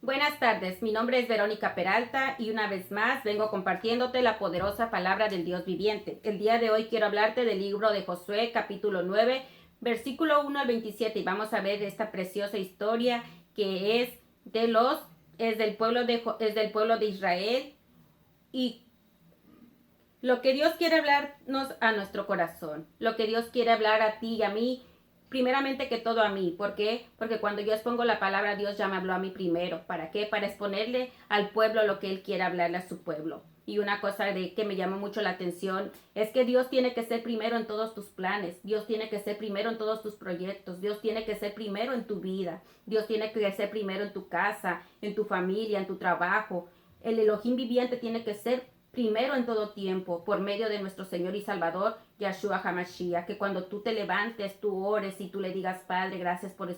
Buenas tardes, mi nombre es Verónica Peralta y una vez más vengo compartiéndote la poderosa palabra del Dios viviente. El día de hoy quiero hablarte del libro de Josué, capítulo 9, versículo 1 al 27, y vamos a ver esta preciosa historia que es del pueblo de Israel, y lo que Dios quiere hablarnos a nuestro corazón, lo que Dios quiere hablar a ti y a mí, primeramente que todo a mí. ¿Por qué? Porque cuando yo expongo la palabra, Dios ya me habló a mí primero. ¿Para qué? Para exponerle al pueblo lo que Él quiere hablarle a su pueblo. Y una cosa que me llamó mucho la atención es que Dios tiene que ser primero en todos tus planes, Dios tiene que ser primero en todos tus proyectos, Dios tiene que ser primero en tu vida, Dios tiene que ser primero en tu casa, en tu familia, en tu trabajo. El Elohim viviente tiene que ser primero en todo tiempo, por medio de nuestro Señor y Salvador, Yahshua HaMashiach, que cuando tú te levantes, tú ores y tú le digas, Padre, gracias por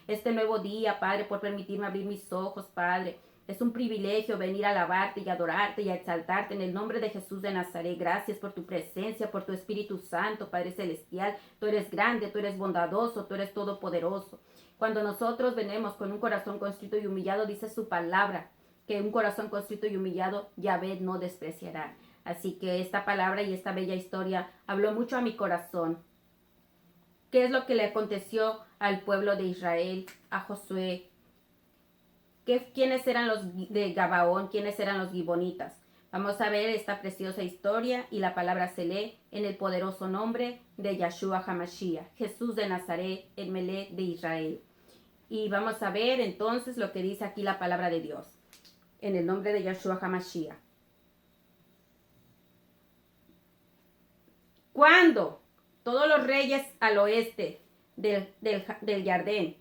este nuevo día, Padre, por permitirme abrir mis ojos, Padre. Es un privilegio venir a alabarte y adorarte y a exaltarte en el nombre de Jesús de Nazaret. Gracias por tu presencia, por tu Espíritu Santo, Padre Celestial. Tú eres grande, tú eres bondadoso, tú eres todopoderoso. Cuando nosotros venimos con un corazón constrito y humillado, dice su palabra, que un corazón constrito y humillado, Yahvé no despreciará. Así que esta palabra y esta bella historia habló mucho a mi corazón. ¿Qué es lo que le aconteció al pueblo de Israel, a Josué? ¿Quiénes eran los de Gabaón? ¿Quiénes eran los gibonitas? Vamos a ver esta preciosa historia y la palabra se lee en el poderoso nombre de Yahshua HaMashiach, Jesús de Nazaret, el Melech de Israel. Y vamos a ver entonces lo que dice aquí la palabra de Dios, en el nombre de Yahshua HaMashiach. Cuando todos los reyes al oeste del Jardín,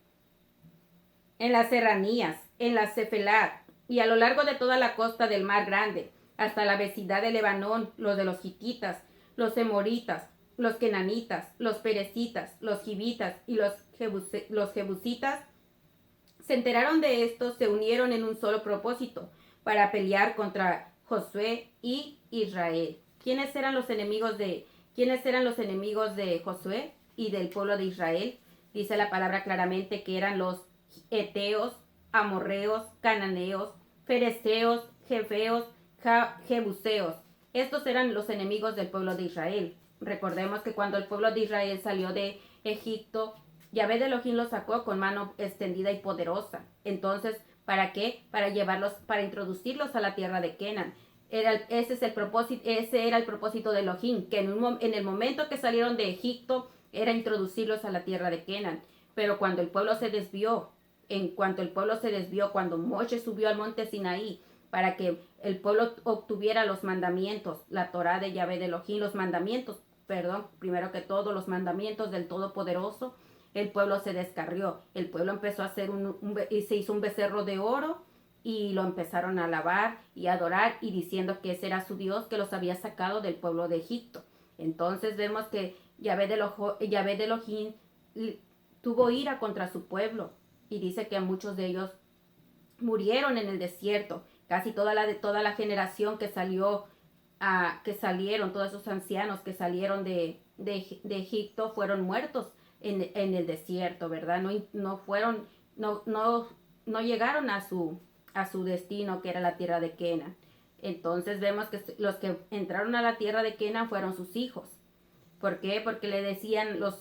en las serranías, en la Cefelat y a lo largo de toda la costa del Mar Grande, hasta la vecindad de Lebanón, los de los hititas, los emoritas, los kenanitas, los perecitas, los gibitas y los jebusitas, se enteraron de esto, se unieron en un solo propósito para pelear contra Josué y Israel. ¿Quiénes eran los enemigos de Josué y del pueblo de Israel? Dice la palabra claramente que eran los eteos, amorreos, cananeos, fereceos, jefeos, jebuseos. Estos eran los enemigos del pueblo de Israel. Recordemos que cuando el pueblo de Israel salió de Egipto, Yahvé de Elohim los sacó con mano extendida y poderosa. Entonces, ¿para qué? Para llevarlos, para introducirlos a la tierra de Kenan. Ese era el propósito de Elohim, que en el momento que salieron de Egipto era introducirlos a la tierra de Kenan. Pero cuando el pueblo se desvió, cuando Moshe subió al monte Sinaí para que el pueblo obtuviera los mandamientos, la Torá de Yahvé de Elohim, primero que todo, los mandamientos del Todopoderoso, el pueblo se descarrió. El pueblo empezó a hacer y se hizo un becerro de oro y lo empezaron a alabar y a adorar y diciendo que ese era su Dios que los había sacado del pueblo de Egipto. Entonces vemos que Yahvé de Elohim tuvo ira contra su pueblo y dice que muchos de ellos murieron en el desierto. Casi toda la generación que salieron, todos esos ancianos que salieron de Egipto fueron muertos en el desierto, ¿verdad? No llegaron a su destino, que era la tierra de Kenan. Entonces vemos que los que entraron a la tierra de Kenan fueron sus hijos. ¿Por qué? Porque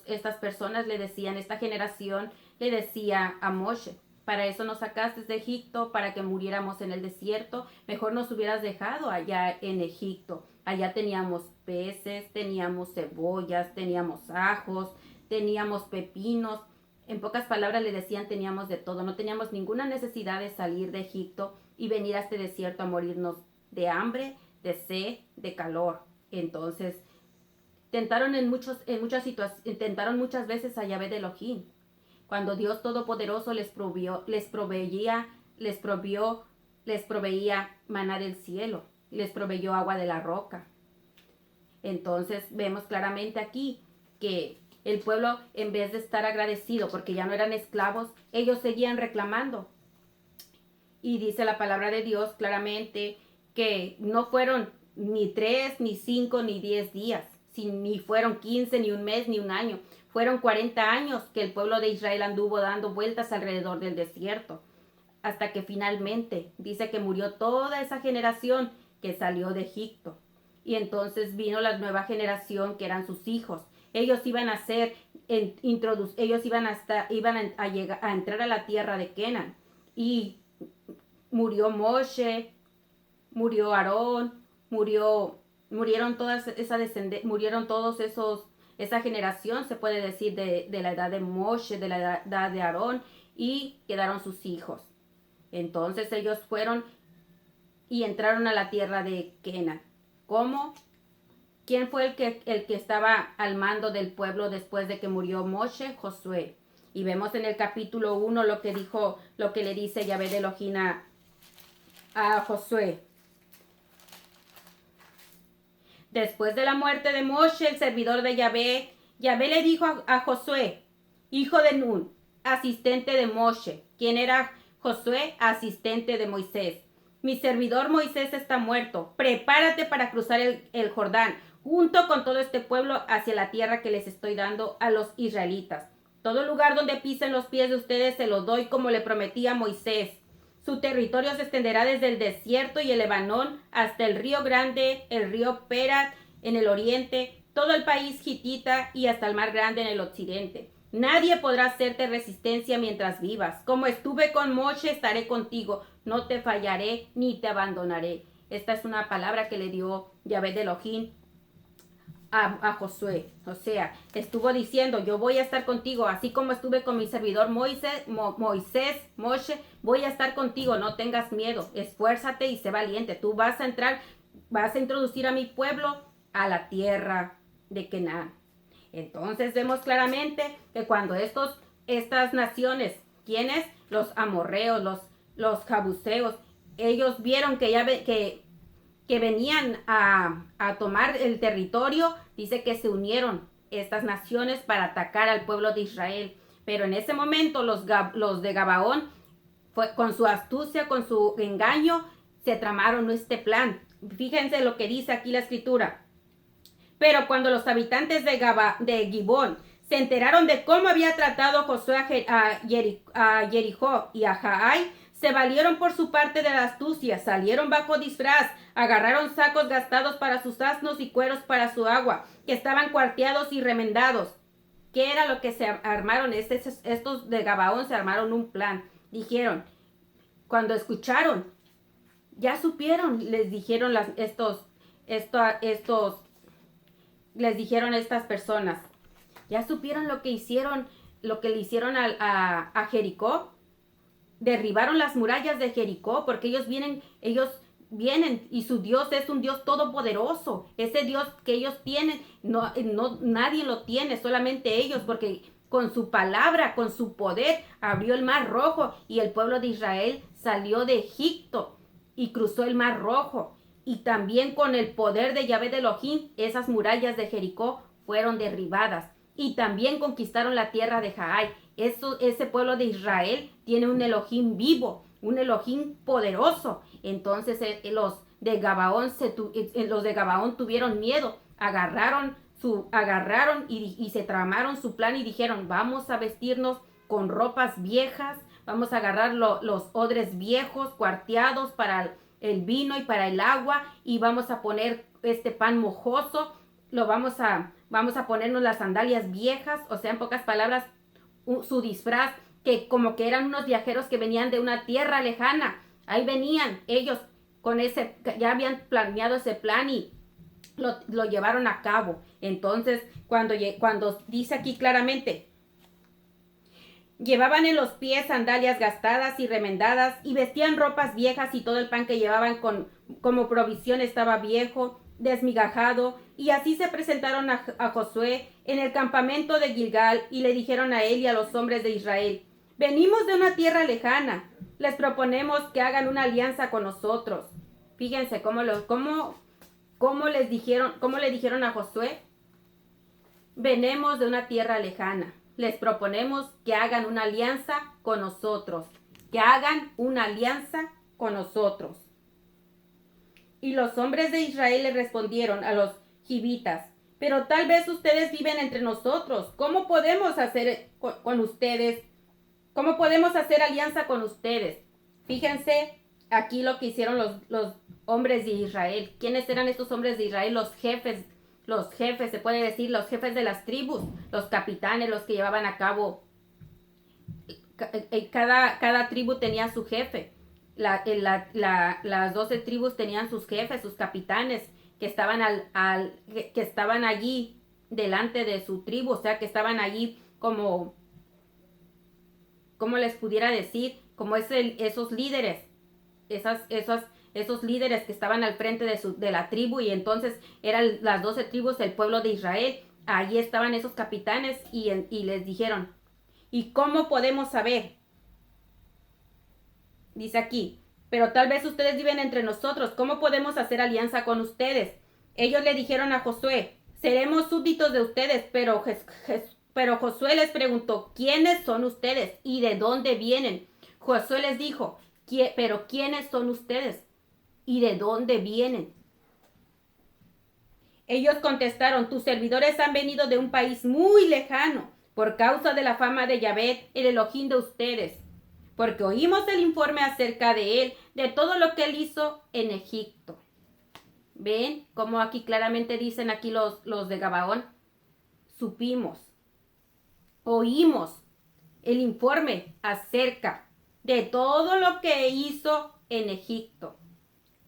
estas personas le decían, esta generación le decía a Moshe, para eso nos sacaste de Egipto, para que muriéramos en el desierto, mejor nos hubieras dejado allá en Egipto. Allá teníamos peces, teníamos cebollas, teníamos ajos, teníamos pepinos. En pocas palabras le decían, teníamos de todo, no teníamos ninguna necesidad de salir de Egipto y venir a este desierto a morirnos de hambre, de sed, de calor. Entonces, tentaron muchas veces a Yahvé de Elohim. Cuando Dios Todopoderoso les proveía maná del cielo, les proveyó agua de la roca. Entonces vemos claramente aquí que el pueblo, en vez de estar agradecido porque ya no eran esclavos, ellos seguían reclamando. Y dice la palabra de Dios claramente que no fueron ni 3, ni 5, ni 10 días, ni fueron 15, ni un mes, ni un año. Fueron 40 años que el pueblo de Israel anduvo dando vueltas alrededor del desierto. hasta que finalmente dice que murió toda esa generación que salió de Egipto. Y entonces vino la nueva generación que eran sus hijos. Ellos iban a ser, ellos iban a entrar a la tierra de Canaán. Y murió Moshe, murió Aarón, murieron todas murieron todos esos, esa generación, se puede decir, de la edad de Moshe, de la edad de Aarón, y quedaron sus hijos. Entonces ellos fueron y entraron a la tierra de Canaán. ¿Cómo? ¿Quién fue el que estaba al mando del pueblo después de que murió Moshe? Josué. Y vemos en el capítulo 1 lo que le dice Yahvé de Elohim a Josué. Después de la muerte de Moshe, el servidor de Yahvé, Yahvé le dijo a Josué, hijo de Nun, asistente de Moshe. ¿Quién era Josué? Asistente de Moisés. Mi servidor Moisés está muerto. Prepárate para cruzar el Jordán, junto con todo este pueblo, hacia la tierra que les estoy dando a los israelitas. Todo lugar donde pisen los pies de ustedes se lo doy como le prometí a Moisés. Su territorio se extenderá desde el desierto y el Lebanón hasta el río Grande, el río Perat en el oriente, todo el país hitita y hasta el mar Grande en el occidente. Nadie podrá hacerte resistencia mientras vivas. Como estuve con Moshe, estaré contigo. No te fallaré ni te abandonaré. Esta es una palabra que le dio Yahvé de Elohim a Josué. O sea, estuvo diciendo, yo voy a estar contigo, así como estuve con mi servidor Moisés, Moshe, voy a estar contigo, no tengas miedo, esfuérzate y sé valiente. Tú vas a entrar, vas a introducir a mi pueblo a la tierra de Canaán. Entonces vemos claramente que cuando estas naciones, ¿quiénes? Los amorreos, los jabuseos, ellos vieron que venían a tomar el territorio, dice que se unieron estas naciones para atacar al pueblo de Israel. Pero en ese momento los de Gabaón, con su astucia, con su engaño, se tramaron este plan. Fíjense lo que dice aquí la escritura. Pero cuando los habitantes de Gibón se enteraron de cómo había tratado Josué a Jericó y a Jai, se valieron por su parte de la astucia, salieron bajo disfraz, agarraron sacos gastados para sus asnos y cueros para su agua, que estaban cuarteados y remendados. ¿Qué era lo que se armaron? Estos de Gabaón se armaron un plan. Dijeron, cuando escucharon, ya supieron, les dijeron les dijeron estas personas, ya supieron lo que hicieron, lo que le hicieron a Jericó. Derribaron las murallas de Jericó porque ellos vienen y su Dios es un Dios todopoderoso. Ese Dios que ellos tienen, nadie lo tiene, solamente ellos, porque con su palabra, con su poder, abrió el mar rojo y el pueblo de Israel salió de Egipto y cruzó el mar rojo. Y también con el poder de Yahvé de Elohim, esas murallas de Jericó fueron derribadas. Y también conquistaron la tierra de Jai. Ese pueblo de Israel tiene un Elohim vivo, un Elohim poderoso. Entonces los de Gabaón tuvieron miedo, agarraron y se tramaron su plan y dijeron, vamos a vestirnos con ropas viejas, vamos a agarrar los odres viejos, cuarteados para el vino y para el agua, y vamos a poner este pan mojoso, vamos a ponernos las sandalias viejas, o sea, en pocas palabras, su disfraz, que como que eran unos viajeros que venían de una tierra lejana. Ahí venían ellos ya habían planeado ese plan y lo llevaron a cabo. Entonces, cuando dice aquí claramente, llevaban en los pies sandalias gastadas y remendadas y vestían ropas viejas y todo el pan que llevaban como provisión estaba viejo, desmigajado, y así se presentaron a Josué en el campamento de Gilgal y le dijeron a él y a los hombres de Israel, venimos de una tierra lejana, les proponemos que hagan una alianza con nosotros. Fíjense cómo le dijeron a Josué, venimos de una tierra lejana, les proponemos que hagan una alianza con nosotros, que hagan una alianza con nosotros. Y los hombres de Israel le respondieron a los gibitas, pero tal vez ustedes viven entre nosotros. ¿Cómo podemos hacer con ustedes? ¿Cómo podemos hacer alianza con ustedes? Fíjense aquí lo que hicieron los hombres de Israel. ¿Quiénes eran estos hombres de Israel? Los jefes, se puede decir, los jefes de las tribus, los capitanes, los que llevaban a cabo. Cada tribu tenía su jefe. Las 12 tribus tenían sus jefes, sus capitanes, que estaban, que estaban allí delante de su tribu, o sea, que estaban allí como, ¿cómo les pudiera decir? Como esos líderes, esos líderes que estaban al frente de la tribu, y entonces eran las 12 tribus, el pueblo de Israel. Allí estaban esos capitanes y les dijeron, ¿y cómo podemos saber? Dice aquí, pero tal vez ustedes viven entre nosotros, ¿cómo podemos hacer alianza con ustedes? Ellos le dijeron a Josué, seremos súbditos de ustedes, pero Josué les preguntó, ¿quiénes son ustedes y de dónde vienen? Josué les dijo, pero ¿quiénes son ustedes y de dónde vienen? Ellos contestaron, tus servidores han venido de un país muy lejano por causa de la fama de Yahvé, el Elohim de ustedes, porque oímos el informe acerca de él, de todo lo que él hizo en Egipto. ¿Ven? Como aquí claramente dicen aquí los de Gabaón, supimos, oímos el informe acerca de todo lo que hizo en Egipto.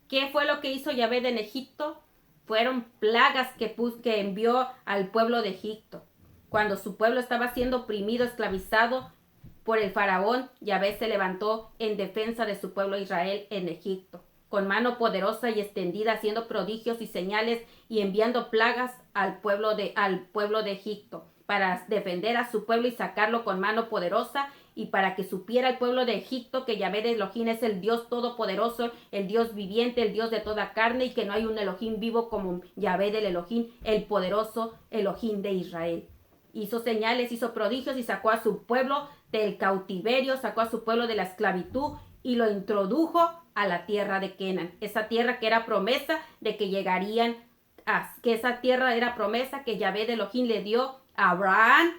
¿Qué fue lo que hizo Yahvé en Egipto? Fueron plagas que envió al pueblo de Egipto. Cuando su pueblo estaba siendo oprimido, esclavizado por el faraón, Yahvé se levantó en defensa de su pueblo Israel en Egipto, con mano poderosa y extendida, haciendo prodigios y señales y enviando plagas al pueblo de Egipto, para defender a su pueblo y sacarlo con mano poderosa, y para que supiera el pueblo de Egipto que Yahvé de Elohim es el Dios todopoderoso, el Dios viviente, el Dios de toda carne, y que no hay un Elohim vivo como Yahvé del Elohim, el poderoso Elohim de Israel. Hizo señales, hizo prodigios y sacó a su pueblo del cautiverio, sacó a su pueblo de la esclavitud y lo introdujo a la tierra de Kenan. Esa tierra que era promesa de que llegarían, que esa tierra era promesa que Yahvé de Elohim le dio a Abraham,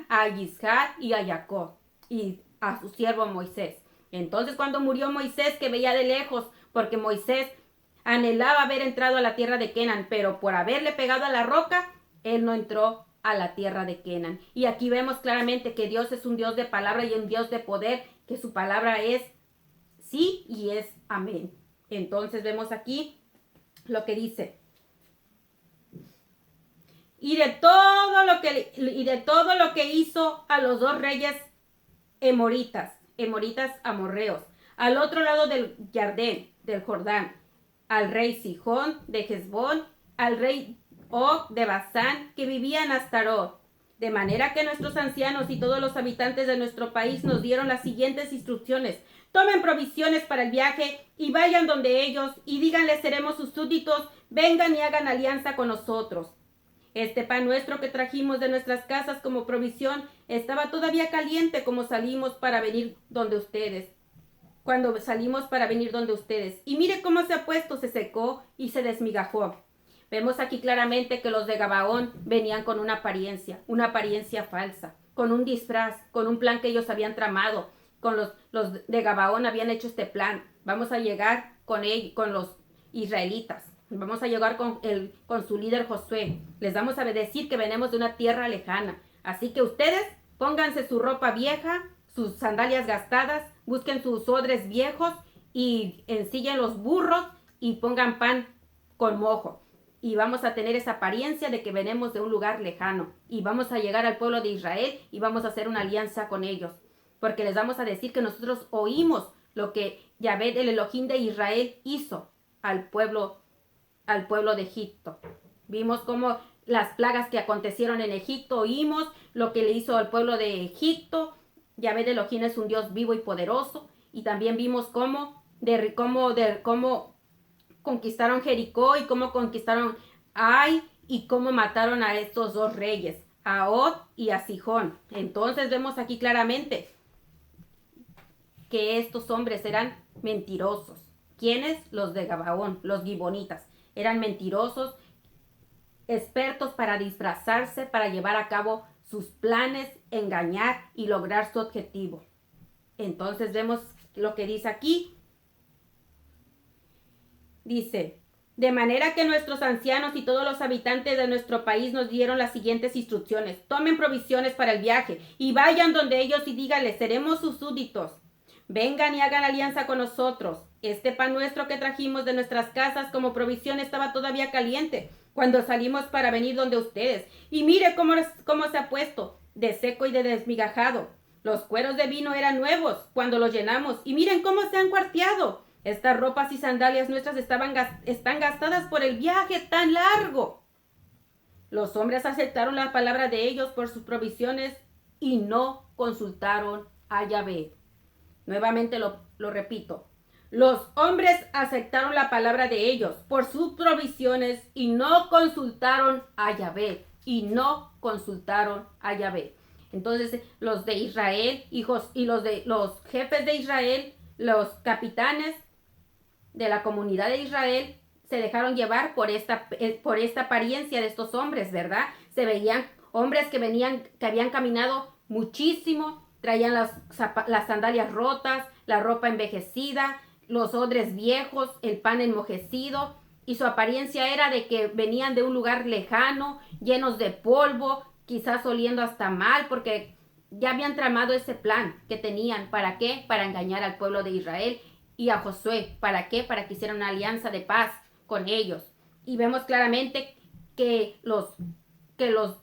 a Isaac y a Jacob, y a su siervo Moisés. Entonces cuando murió Moisés, que veía de lejos, porque Moisés anhelaba haber entrado a la tierra de Kenan, pero por haberle pegado a la roca, él no entró a la tierra de Kenan. Y aquí vemos claramente que Dios es un Dios de palabra y un Dios de poder, que su palabra es sí y es amén. Entonces vemos aquí lo que dice. Y de todo lo que hizo a los 2 reyes amorreos, al otro lado del Jordán, al rey Sihón de Hesbón, al rey Og de Basán, que vivían en Astarot. De manera que nuestros ancianos y todos los habitantes de nuestro país nos dieron las siguientes instrucciones: tomen provisiones para el viaje y vayan donde ellos y díganles, seremos sus súbditos, vengan y hagan alianza con nosotros. Este pan nuestro que trajimos de nuestras casas como provisión estaba todavía caliente cuando salimos para venir donde ustedes. Y mire cómo se ha puesto, se secó y se desmigajó. Vemos aquí claramente que los de Gabaón venían con una apariencia falsa, con un disfraz, con un plan que ellos habían tramado. Con los de Gabaón habían hecho este plan. Vamos a llegar con los israelitas. Vamos a llegar con su líder Josué. Les vamos a decir que venimos de una tierra lejana. Así que ustedes pónganse su ropa vieja, sus sandalias gastadas, busquen sus odres viejos y ensillen los burros y pongan pan con mojo. Y vamos a tener esa apariencia de que venimos de un lugar lejano. Y vamos a llegar al pueblo de Israel y vamos a hacer una alianza con ellos. Porque les vamos a decir que nosotros oímos lo que Yahvé, el Elohim de Israel, hizo al pueblo de Egipto. Vimos cómo las plagas que acontecieron en Egipto, oímos lo que le hizo al pueblo de Egipto. Yahvé de Elohim es un Dios vivo y poderoso. Y también vimos cómo conquistaron Jericó y cómo conquistaron Ai y cómo mataron a estos 2 reyes, a Og y a Sihón. Entonces vemos aquí claramente que estos hombres eran mentirosos. ¿Quiénes? Los de Gabaón, los gibonitas. Eran mentirosos, expertos para disfrazarse, para llevar a cabo sus planes, engañar y lograr su objetivo. Entonces vemos lo que dice aquí. Dice, de manera que nuestros ancianos y todos los habitantes de nuestro país nos dieron las siguientes instrucciones. Tomen provisiones para el viaje y vayan donde ellos y díganles, seremos sus súbditos. Vengan y hagan alianza con nosotros. Este pan nuestro que trajimos de nuestras casas como provisión estaba todavía caliente cuando salimos para venir donde ustedes. Y mire cómo se ha puesto, de seco y de desmigajado. Los cueros de vino eran nuevos cuando los llenamos. Y miren cómo se han cuarteado. Estas ropas y sandalias nuestras están gastadas por el viaje tan largo. Los hombres aceptaron la palabra de ellos por sus provisiones y no consultaron a Yahvé. Nuevamente lo repito. Los hombres aceptaron la palabra de ellos por sus provisiones y no consultaron a Yahvé. Entonces los de Israel, hijos, y los jefes de Israel, los capitanes de la comunidad de Israel, se dejaron llevar por esta apariencia de estos hombres, ¿verdad? Se veían hombres que habían caminado muchísimo, traían las sandalias rotas, la ropa envejecida, los odres viejos, el pan enmojecido, y su apariencia era de que venían de un lugar lejano, llenos de polvo, quizás oliendo hasta mal, porque ya habían tramado ese plan que tenían. ¿Para qué? Para engañar al pueblo de Israel y a Josué. ¿Para qué? Para que hiciera una alianza de paz con ellos. Y vemos claramente que los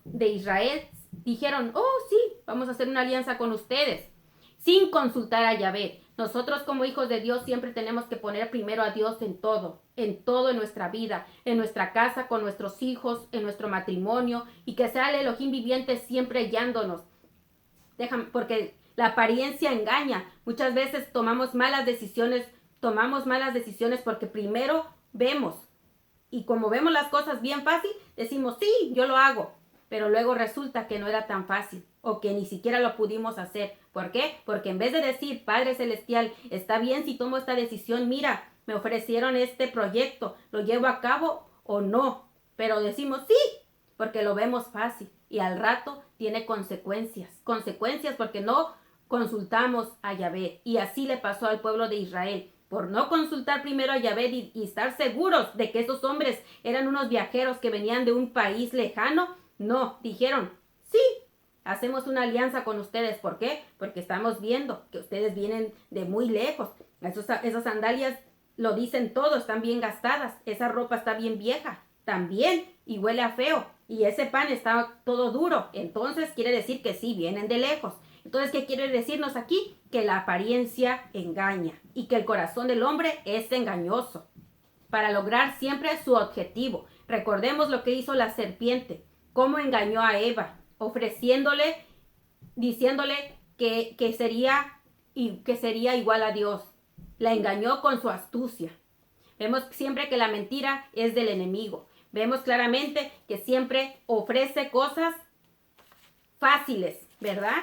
de Israel dijeron, oh sí, vamos a hacer una alianza con ustedes, sin consultar a Yahvé. Nosotros como hijos de Dios siempre tenemos que poner primero a Dios en todo en nuestra vida, en nuestra casa, con nuestros hijos, en nuestro matrimonio, y que sea el Elohim viviente siempre guiándonos. Porque la apariencia engaña. Muchas veces tomamos malas decisiones porque primero vemos, y como vemos las cosas bien fácil, decimos, sí, yo lo hago, pero luego resulta que no era tan fácil, o que ni siquiera lo pudimos hacer. ¿Por qué? Porque en vez de decir, Padre Celestial, está bien si tomo esta decisión, mira, me ofrecieron este proyecto, ¿lo llevo a cabo o no? Pero decimos sí, porque lo vemos fácil, y al rato tiene consecuencias porque no consultamos a Yahvé. Y así le pasó al pueblo de Israel. Por no consultar primero a Yahvé y estar seguros de que esos hombres eran unos viajeros que venían de un país lejano, no, dijeron, sí, hacemos una alianza con ustedes. ¿Por qué? Porque estamos viendo que ustedes vienen de muy lejos. Esas sandalias lo dicen todo, están bien gastadas. Esa ropa está bien vieja también y huele a feo. Y ese pan está todo duro. Entonces quiere decir que sí, vienen de lejos. Entonces, ¿qué quiere decirnos aquí? Que la apariencia engaña y que el corazón del hombre es engañoso para lograr siempre su objetivo. Recordemos lo que hizo la serpiente, cómo engañó a Eva, diciéndole que sería igual a Dios. La engañó con su astucia. Vemos siempre que la mentira es del enemigo. Vemos claramente que siempre ofrece cosas fáciles, ¿verdad?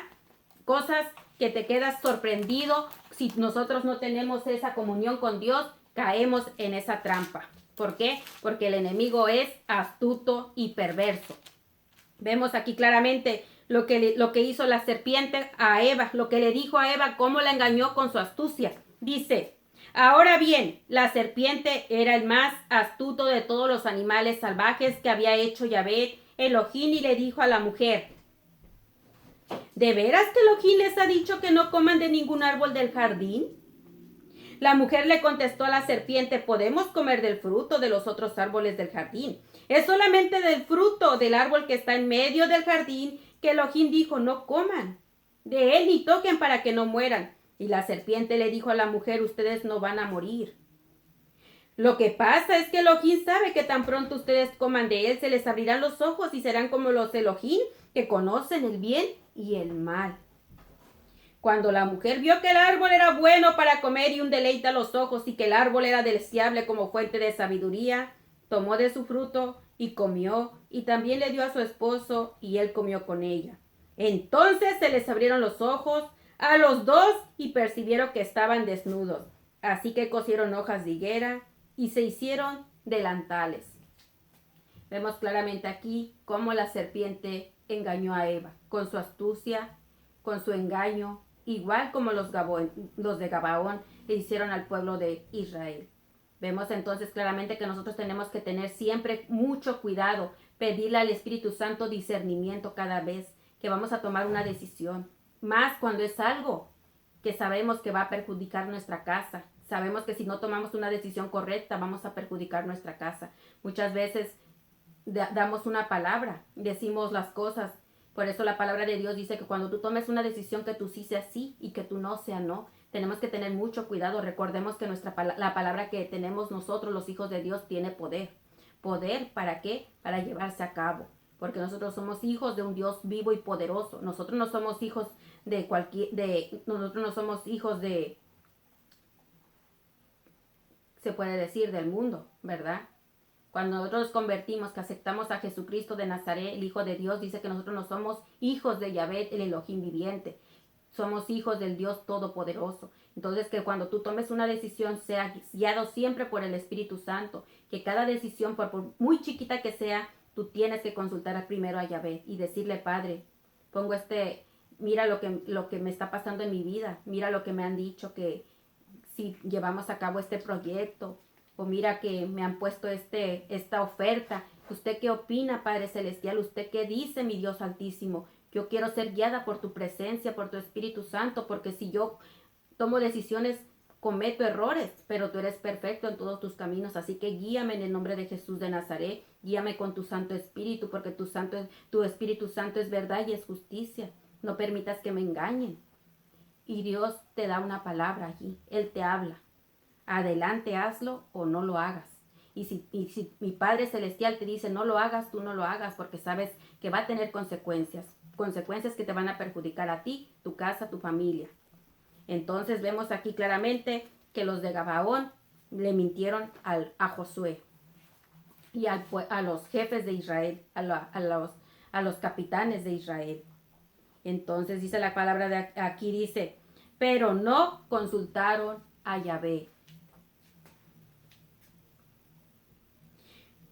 Cosas que te quedas sorprendido. Si nosotros no tenemos esa comunión con Dios, caemos en esa trampa. ¿Por qué? Porque el enemigo es astuto y perverso. Vemos aquí claramente lo que hizo la serpiente a Eva, lo que le dijo a Eva, cómo la engañó con su astucia. Dice, ahora bien, la serpiente era el más astuto de todos los animales salvajes que había hecho Yahvé Elohim, y le dijo a la mujer, ¿de veras que Elohim les ha dicho que no coman de ningún árbol del jardín? La mujer le contestó a la serpiente, podemos comer del fruto de los otros árboles del jardín. Es solamente del fruto del árbol que está en medio del jardín que Elohim dijo, no coman de él ni toquen para que no mueran. Y la serpiente le dijo a la mujer, ustedes no van a morir. Lo que pasa es que Elohim sabe que tan pronto ustedes coman de él, se les abrirán los ojos y serán como los Elohim, que conocen el bien y el mal. Cuando la mujer vio que el árbol era bueno para comer y un deleite a los ojos, y que el árbol era deseable como fuente de sabiduría, tomó de su fruto y comió, y también le dio a su esposo, y él comió con ella. Entonces se les abrieron los ojos a los dos y percibieron que estaban desnudos. Así que cosieron hojas de higuera y se hicieron delantales. Vemos claramente aquí cómo la serpiente engañó a Eva con su astucia, con su engaño, igual como los de Gabaón le hicieron al pueblo de Israel. Vemos entonces claramente que nosotros tenemos que tener siempre mucho cuidado, pedirle al Espíritu Santo discernimiento cada vez que vamos a tomar una decisión, más cuando es algo que sabemos que va a perjudicar nuestra casa. Sabemos que si no tomamos una decisión correcta vamos a perjudicar nuestra casa. Muchas veces damos una palabra, decimos las cosas. Por eso la palabra de Dios dice que cuando tú tomes una decisión, que tú sí sea sí y que tú no sea no. Tenemos que tener mucho cuidado. Recordemos que la palabra que tenemos nosotros, los hijos de Dios, tiene poder. ¿Poder para qué? Para llevarse a cabo. Porque nosotros somos hijos de un Dios vivo y poderoso. Nosotros no somos hijos nosotros no somos hijos de, se puede decir, del mundo, ¿verdad? Cuando nosotros nos convertimos, que aceptamos a Jesucristo de Nazaret, el Hijo de Dios, dice que nosotros no somos hijos de Yahvé, el Elohim viviente. Somos hijos del Dios Todopoderoso. Entonces, que cuando tú tomes una decisión, sea guiado siempre por el Espíritu Santo. Que cada decisión, por muy chiquita que sea, tú tienes que consultar primero a Yahvé y decirle: Padre, mira lo que me está pasando en mi vida. Mira lo que me han dicho, que si llevamos a cabo este proyecto, o mira que me han puesto esta oferta. ¿Usted qué opina, Padre Celestial? ¿Usted qué dice, mi Dios Altísimo? Yo quiero ser guiada por tu presencia, por tu Espíritu Santo, porque si yo tomo decisiones, cometo errores, pero tú eres perfecto en todos tus caminos, así que guíame en el nombre de Jesús de Nazaret, guíame con tu Santo Espíritu, porque tu Espíritu Santo es verdad y es justicia. No permitas que me engañen. Y Dios te da una palabra allí, Él te habla. Adelante, hazlo o no lo hagas. Y si mi Padre Celestial te dice no lo hagas, tú no lo hagas, porque sabes que va a tener consecuencias que te van a perjudicar a ti, tu casa, tu familia. Entonces vemos aquí claramente que los de Gabaón le mintieron a Josué y a los jefes de Israel, a los capitanes de Israel. Entonces dice la palabra de aquí, dice: pero no consultaron a Yahvé.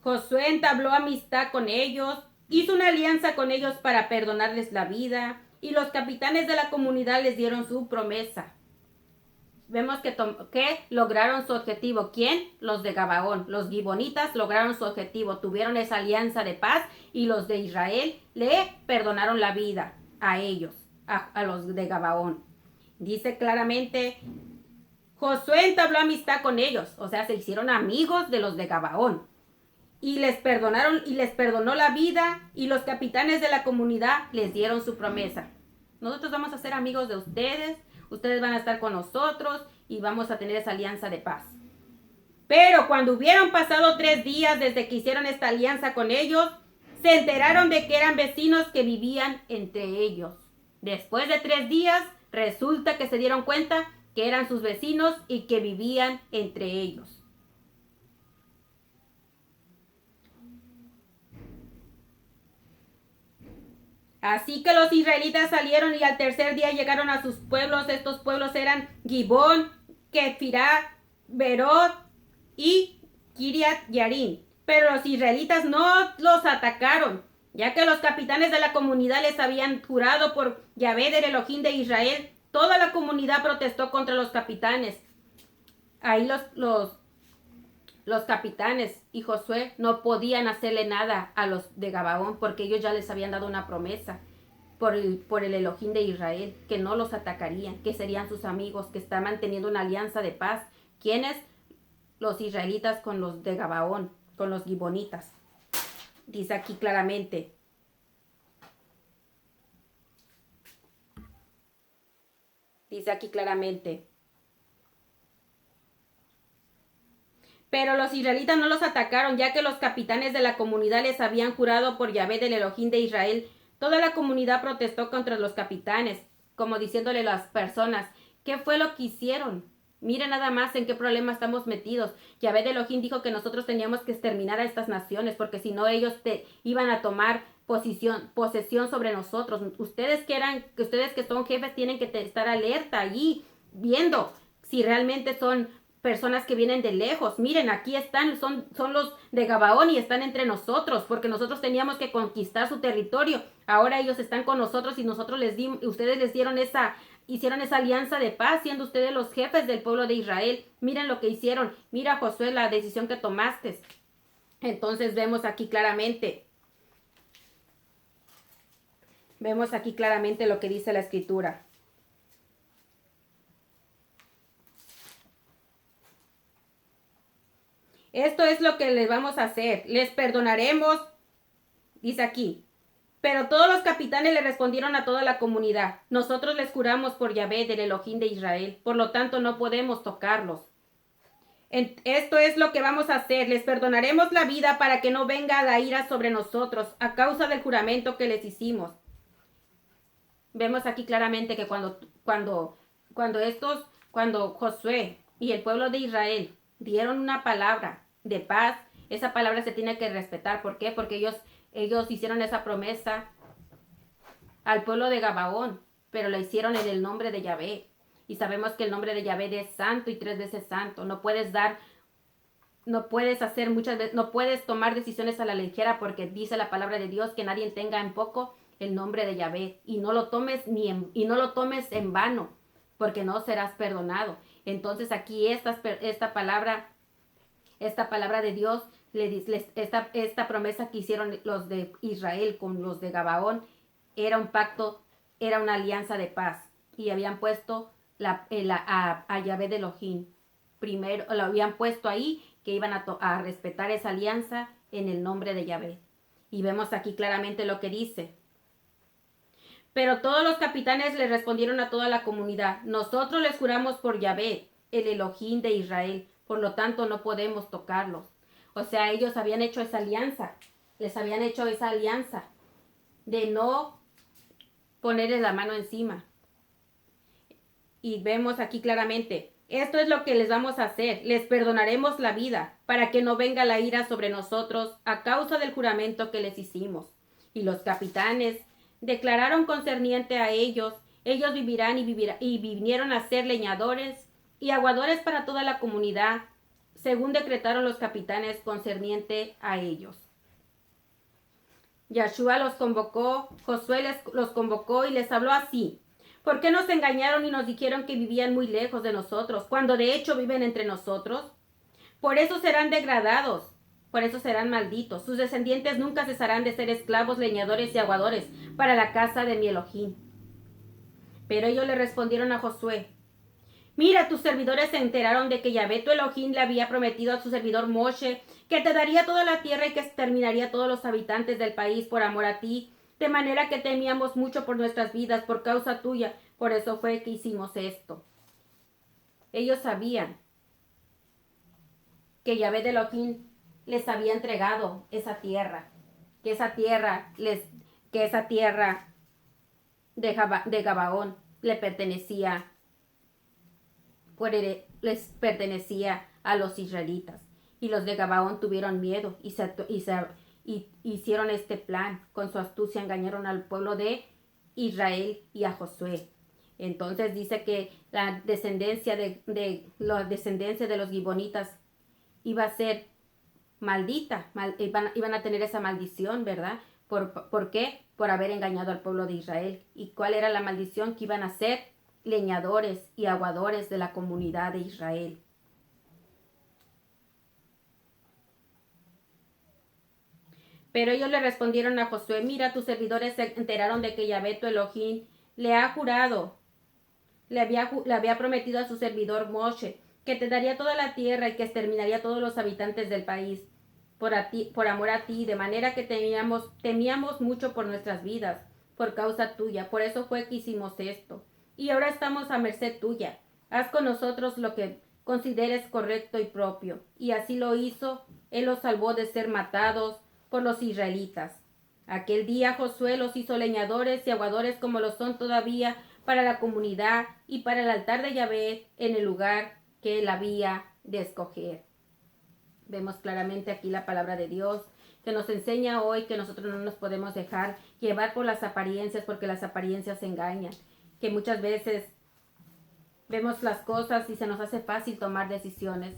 Josué entabló amistad con ellos, hizo una alianza con ellos para perdonarles la vida, y los capitanes de la comunidad les dieron su promesa. Vemos que lograron su objetivo. ¿Quién? Los de Gabaón. Los gibonitas lograron su objetivo, tuvieron esa alianza de paz, y los de Israel le perdonaron la vida a ellos, a los de Gabaón. Dice claramente: Josué entabló amistad con ellos, o sea, se hicieron amigos de los de Gabaón. Y les perdonó la vida, y los capitanes de la comunidad les dieron su promesa. Nosotros vamos a ser amigos de ustedes, ustedes van a estar con nosotros y vamos a tener esa alianza de paz. Pero cuando hubieron pasado 3 días desde que hicieron esta alianza con ellos, se enteraron de que eran vecinos que vivían entre ellos. Después de 3 días, resulta que se dieron cuenta que eran sus vecinos y que vivían entre ellos. Así que los israelitas salieron y al tercer día llegaron a sus pueblos. Estos pueblos eran Gibón, Kefirá, Berot y Kiriat Yarim. Pero los israelitas no los atacaron, ya que los capitanes de la comunidad les habían jurado por Yahvé, del Elohim de Israel. Toda la comunidad protestó contra los capitanes. Ahí los capitanes y Josué no podían hacerle nada a los de Gabaón, porque ellos ya les habían dado una promesa por el Elohim de Israel, que no los atacarían, que serían sus amigos, que estaban manteniendo una alianza de paz. ¿Quiénes? Los israelitas con los de Gabaón, con los gibonitas. Dice aquí claramente: pero los israelitas no los atacaron, ya que los capitanes de la comunidad les habían jurado por Yahvé, del Elohim de Israel. Toda la comunidad protestó contra los capitanes, como diciéndole a las personas: ¿qué fue lo que hicieron? Miren nada más en qué problema estamos metidos. Yahvé de Elohim dijo que nosotros teníamos que exterminar a estas naciones, porque si no ellos iban a tomar posesión sobre nosotros. Ustedes que son jefes tienen que estar alerta allí, viendo si realmente son personas que vienen de lejos. Miren, aquí están, son los de Gabaón y están entre nosotros, porque nosotros teníamos que conquistar su territorio. Ahora ellos están con nosotros y ustedes les dieron esa hicieron esa alianza de paz, siendo ustedes los jefes del pueblo de Israel. Miren lo que hicieron. Mira, Josué, la decisión que tomaste. Entonces vemos aquí claramente lo que dice la escritura. Esto es lo que les vamos a hacer. Les perdonaremos, dice aquí. Pero todos los capitanes le respondieron a toda la comunidad: nosotros les juramos por Yahvé, del Elohim de Israel, por lo tanto no podemos tocarlos. Esto es lo que vamos a hacer: les perdonaremos la vida para que no venga la ira sobre nosotros a causa del juramento que les hicimos. Vemos aquí claramente que cuando Josué y el pueblo de Israel dieron una palabra de paz, esa palabra se tiene que respetar. ¿Por qué? Porque ellos hicieron esa promesa al pueblo de Gabaón, pero la hicieron en el nombre de Yahvé. Y sabemos que el nombre de Yahvé es santo y 3 veces santo. No puedes tomar decisiones a la ligera, porque dice la palabra de Dios que nadie tenga en poco el nombre de Yahvé. Y no lo tomes en vano, porque no serás perdonado. Entonces aquí esta palabra de Dios, esta promesa que hicieron los de Israel con los de Gabaón, era un pacto, era una alianza de paz. Y habían puesto a Yahvé de Elohim. Primero lo habían puesto ahí, que iban a respetar esa alianza en el nombre de Yahvé. Y vemos aquí claramente lo que dice. Pero todos los capitanes le respondieron a toda la comunidad: nosotros les juramos por Yahvé, el Elohim de Israel, por lo tanto no podemos tocarlos. O sea, ellos habían hecho esa alianza, les habían hecho esa alianza de no ponerles la mano encima. Y vemos aquí claramente: esto es lo que les vamos a hacer: les perdonaremos la vida para que no venga la ira sobre nosotros a causa del juramento que les hicimos. Y los capitanes declararon concerniente a ellos vivirán y vinieron a ser leñadores y aguadores para toda la comunidad, según decretaron los capitanes concerniente a ellos. Yahshua los convocó, Josué los convocó y les habló así: ¿por qué nos engañaron y nos dijeron que vivían muy lejos de nosotros, cuando de hecho viven entre nosotros? Por eso serán degradados, por eso serán malditos. Sus descendientes nunca cesarán de ser esclavos, leñadores y aguadores para la casa de mi Elohim. Pero ellos le respondieron a Josué: mira, tus servidores se enteraron de que Yahvé tu Elohim le había prometido a su servidor Moshe que te daría toda la tierra y que exterminaría a todos los habitantes del país por amor a ti, de manera que temíamos mucho por nuestras vidas por causa tuya. Por eso fue que hicimos esto. Ellos sabían que Yahvé de Elohim les había entregado esa tierra, que esa tierra de Gabaón les pertenecía a los israelitas. Y los de Gabaón tuvieron miedo y hicieron este plan. Con su astucia engañaron al pueblo de Israel y a Josué. Entonces dice que la descendencia de los gibonitas iba a ser maldita, iban a tener esa maldición, ¿verdad? ¿Por qué? Por haber engañado al pueblo de Israel. ¿Y cuál era la maldición? Que iban a ser leñadores y aguadores de la comunidad de Israel. Pero ellos le respondieron a Josué: mira, tus servidores se enteraron de que Yahvé tu Elohim le había prometido a su servidor Moshe que te daría toda la tierra y que exterminaría a todos los habitantes del país por amor a ti, de manera que temíamos mucho por nuestras vidas por causa tuya. Por eso fue que hicimos esto. Y ahora estamos a merced tuya. Haz con nosotros lo que consideres correcto y propio. Y así lo hizo. Él los salvó de ser matados por los israelitas. Aquel día Josué los hizo leñadores y aguadores, como lo son todavía, para la comunidad y para el altar de Yahvé en el lugar que él había de escoger. Vemos claramente aquí la palabra de Dios que nos enseña hoy que nosotros no nos podemos dejar llevar por las apariencias, porque las apariencias engañan. Que muchas veces vemos las cosas y se nos hace fácil tomar decisiones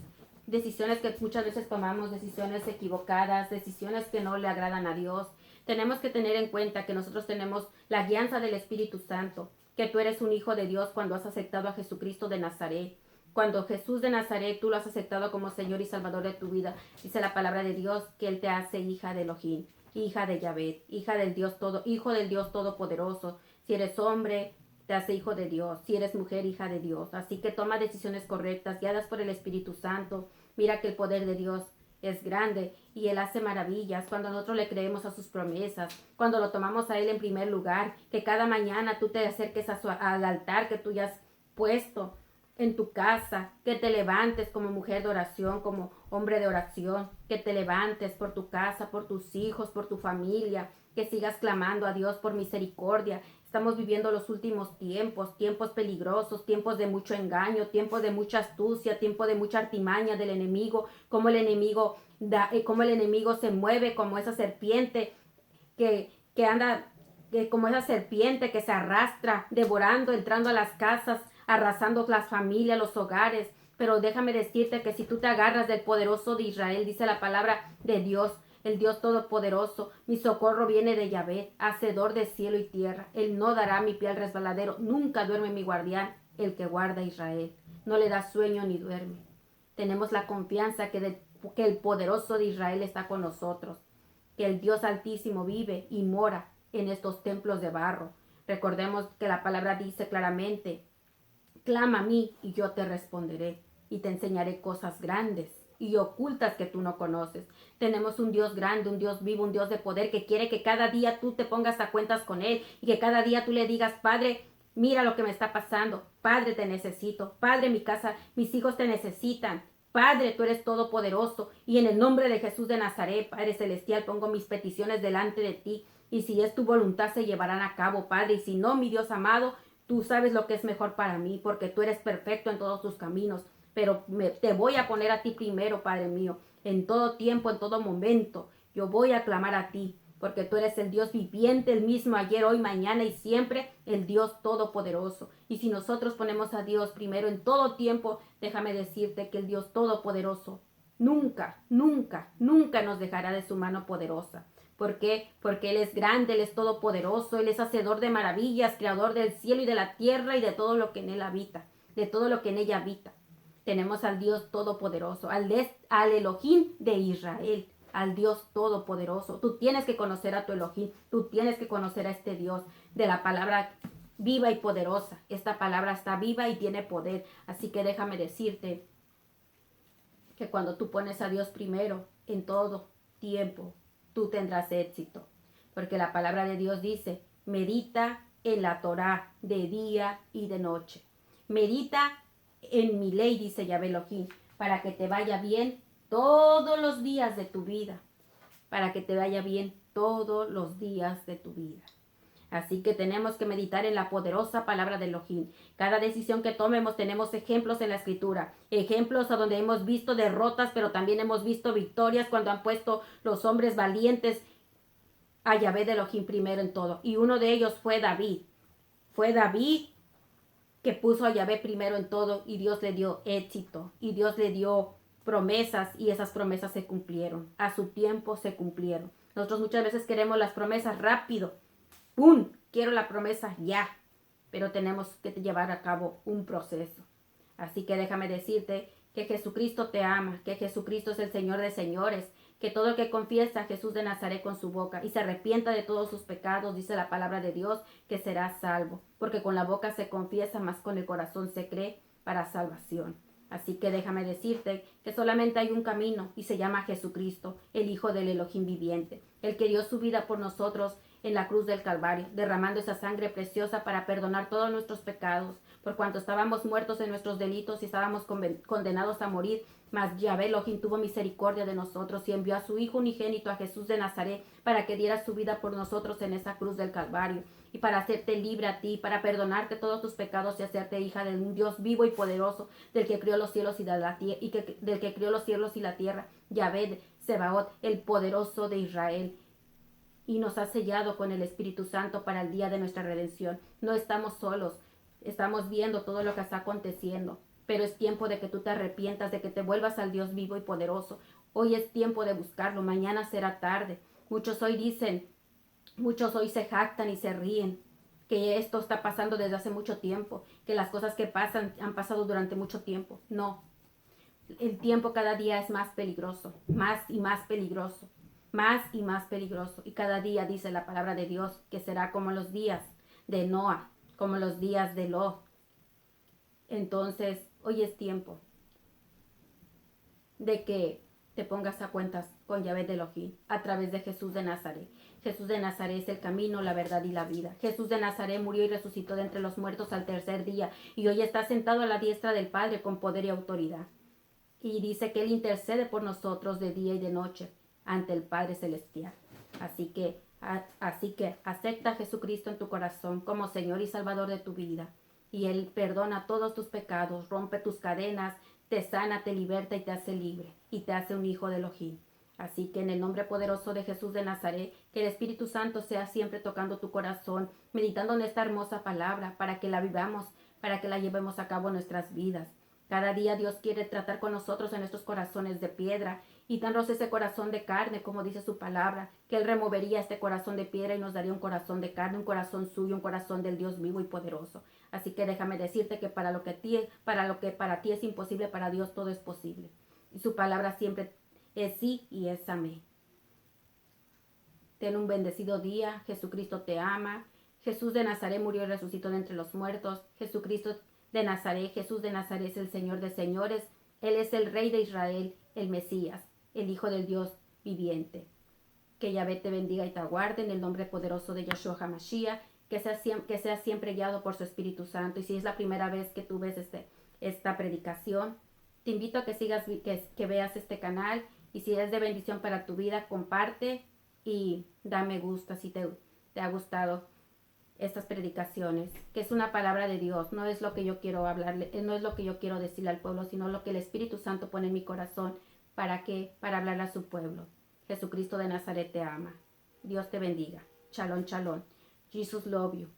que muchas veces tomamos, decisiones equivocadas, decisiones que no le agradan a Dios. Tenemos que tener en cuenta que nosotros tenemos la guianza del Espíritu Santo, que tú eres un hijo de Dios cuando has aceptado a Jesucristo de Nazaret. Cuando Jesús de Nazaret tú lo has aceptado como Señor y Salvador de tu vida, dice la palabra de Dios que Él te hace hija de Elohim, hija de Yahvé, hija del Dios todo, hijo del Dios Todopoderoso. Si eres hombre, te hace hijo de Dios. Si eres mujer, hija de Dios. Así que toma decisiones correctas, guiadas por el Espíritu Santo. Mira que el poder de Dios es grande y Él hace maravillas cuando nosotros le creemos a sus promesas, cuando lo tomamos a Él en primer lugar, que cada mañana tú te acerques al altar que tú ya has puesto en tu casa, que te levantes como mujer de oración, como hombre de oración, que te levantes por tu casa, por tus hijos, por tu familia, que sigas clamando a Dios por misericordia. Estamos viviendo los últimos tiempos, tiempos peligrosos, tiempos de mucho engaño, tiempos de mucha astucia, tiempo de mucha artimaña del enemigo, como el enemigo se mueve como esa serpiente que anda, como esa serpiente que se arrastra, devorando, entrando a las casas, arrasando las familias, los hogares. Pero déjame decirte que si tú te agarras del poderoso de Israel, dice la palabra de Dios, el Dios Todopoderoso, mi socorro viene de Yahvé, hacedor de cielo y tierra. Él no dará mi pie al resbaladero, nunca duerme mi guardián, el que guarda a Israel. No le da sueño ni duerme. Tenemos la confianza que el poderoso de Israel está con nosotros, que el Dios Altísimo vive y mora en estos templos de barro. Recordemos que la palabra dice claramente, clama a mí y yo te responderé y te enseñaré cosas grandes y ocultas que tú no conoces. Tenemos un Dios grande, un Dios vivo, un Dios de poder que quiere que cada día tú te pongas a cuentas con Él y que cada día tú le digas, Padre, mira lo que me está pasando. Padre, te necesito. Padre, mi casa, mis hijos te necesitan. Padre, tú eres todopoderoso y en el nombre de Jesús de Nazaret, Padre Celestial, pongo mis peticiones delante de ti y si es tu voluntad se llevarán a cabo, Padre, y si no, mi Dios amado, tú sabes lo que es mejor para mí porque tú eres perfecto en todos tus caminos, pero te voy a poner a ti primero, Padre mío, en todo tiempo, en todo momento. Yo voy a clamar a ti porque tú eres el Dios viviente, el mismo ayer, hoy, mañana y siempre, el Dios todopoderoso. Y si nosotros ponemos a Dios primero en todo tiempo, déjame decirte que el Dios todopoderoso nunca, nunca, nunca nos dejará de su mano poderosa. ¿Por qué? Porque Él es grande, Él es todopoderoso, Él es hacedor de maravillas, creador del cielo y de la tierra y de todo lo que en Él habita, de todo lo que en ella habita. Tenemos al Dios todopoderoso, al Elohim de Israel, al Dios todopoderoso. Tú tienes que conocer a tu Elohim, tú tienes que conocer a este Dios de la palabra viva y poderosa. Esta palabra está viva y tiene poder. Así que déjame decirte que cuando tú pones a Dios primero en todo tiempo, tú tendrás éxito. Porque la palabra de Dios dice, medita en la Torá de día y de noche. Medita en mi ley, dice Yahvé Elohim, para que te vaya bien todos los días de tu vida. Para que te vaya bien todos los días de tu vida. Así que tenemos que meditar en la poderosa palabra de Elohim. Cada decisión que tomemos tenemos ejemplos en la escritura. Ejemplos a donde hemos visto derrotas, pero también hemos visto victorias cuando han puesto los hombres valientes a Yahvé de Elohim primero en todo. Y uno de ellos fue David. Fue David que puso a Yahvé primero en todo y Dios le dio éxito. Y Dios le dio promesas y esas promesas se cumplieron. A su tiempo se cumplieron. Nosotros muchas veces queremos las promesas rápido. ¡Pum! Quiero la promesa ya. Pero tenemos que llevar a cabo un proceso. Así que déjame decirte que Jesucristo te ama, que Jesucristo es el Señor de señores, que todo el que confiesa a Jesús de Nazaret con su boca y se arrepienta de todos sus pecados, dice la palabra de Dios, que será salvo. Porque con la boca se confiesa, mas con el corazón se cree para salvación. Así que déjame decirte que solamente hay un camino y se llama Jesucristo, el Hijo del Elohim viviente, el que dio su vida por nosotros en la cruz del Calvario, derramando esa sangre preciosa para perdonar todos nuestros pecados, por cuanto estábamos muertos en nuestros delitos y estábamos condenados a morir, mas Yahvé Elohim tuvo misericordia de nosotros y envió a su Hijo unigénito, a Jesús de Nazaret, para que diera su vida por nosotros en esa cruz del Calvario, y para hacerte libre a ti, para perdonarte todos tus pecados y hacerte hija de un Dios vivo y poderoso, del que crió los cielos y la tierra, del que crió los cielos y la tierra, Yahvé Sebaot, el poderoso de Israel. Y nos ha sellado con el Espíritu Santo para el día de nuestra redención. No estamos solos, estamos viendo todo lo que está aconteciendo, pero es tiempo de que tú te arrepientas, de que te vuelvas al Dios vivo y poderoso. Hoy es tiempo de buscarlo, mañana será tarde. Muchos hoy se jactan y se ríen, que esto está pasando desde hace mucho tiempo, que las cosas que pasan han pasado durante mucho tiempo. No, el tiempo cada día es más peligroso, más y más peligroso, más y más peligroso. Y cada día dice la palabra de Dios que será como los días de Noah, como los días de Lot. Entonces, hoy es tiempo de que te pongas a cuentas con Yahvé de Elohim a través de Jesús de Nazaret. Jesús de Nazaret es el camino, la verdad y la vida. Jesús de Nazaret murió y resucitó de entre los muertos al tercer día y hoy está sentado a la diestra del Padre con poder y autoridad. Y dice que Él intercede por nosotros de día y de noche ante el Padre Celestial. Así que acepta a Jesucristo en tu corazón como Señor y Salvador de tu vida. Y Él perdona todos tus pecados, rompe tus cadenas, te sana, te liberta y te hace libre. Y te hace un hijo de Elohim. Así que en el nombre poderoso de Jesús de Nazaret, que el Espíritu Santo sea siempre tocando tu corazón, meditando en esta hermosa palabra, para que la vivamos, para que la llevemos a cabo en nuestras vidas. Cada día Dios quiere tratar con nosotros en estos corazones de piedra y darnos ese corazón de carne, como dice su palabra, que Él removería este corazón de piedra y nos daría un corazón de carne, un corazón suyo, un corazón del Dios vivo y poderoso. Así que déjame decirte que para lo que para ti es imposible, para Dios todo es posible. Y su palabra siempre es sí y es amén. Ten un bendecido día. Jesucristo te ama. Jesús de Nazaret murió y resucitó de entre los muertos. Jesucristo de Nazaret, Jesús de Nazaret es el Señor de señores. Él es el Rey de Israel, el Mesías, el Hijo del Dios viviente. Que Yahvé te bendiga y te guarde en el nombre poderoso de Yeshua HaMashiach, que sea siempre guiado por su Espíritu Santo. Y si es la primera vez que tú ves esta predicación, te invito a que que veas este canal, y si es de bendición para tu vida, comparte y da me gusta si te ha gustado estas predicaciones, que es una palabra de Dios. No es lo que yo quiero hablarle, no es lo que yo quiero decirle al pueblo, sino lo que el Espíritu Santo pone en mi corazón para hablarle a su pueblo. Jesucristo de Nazaret te ama. Dios te bendiga. Shalom, shalom. Jesus love you.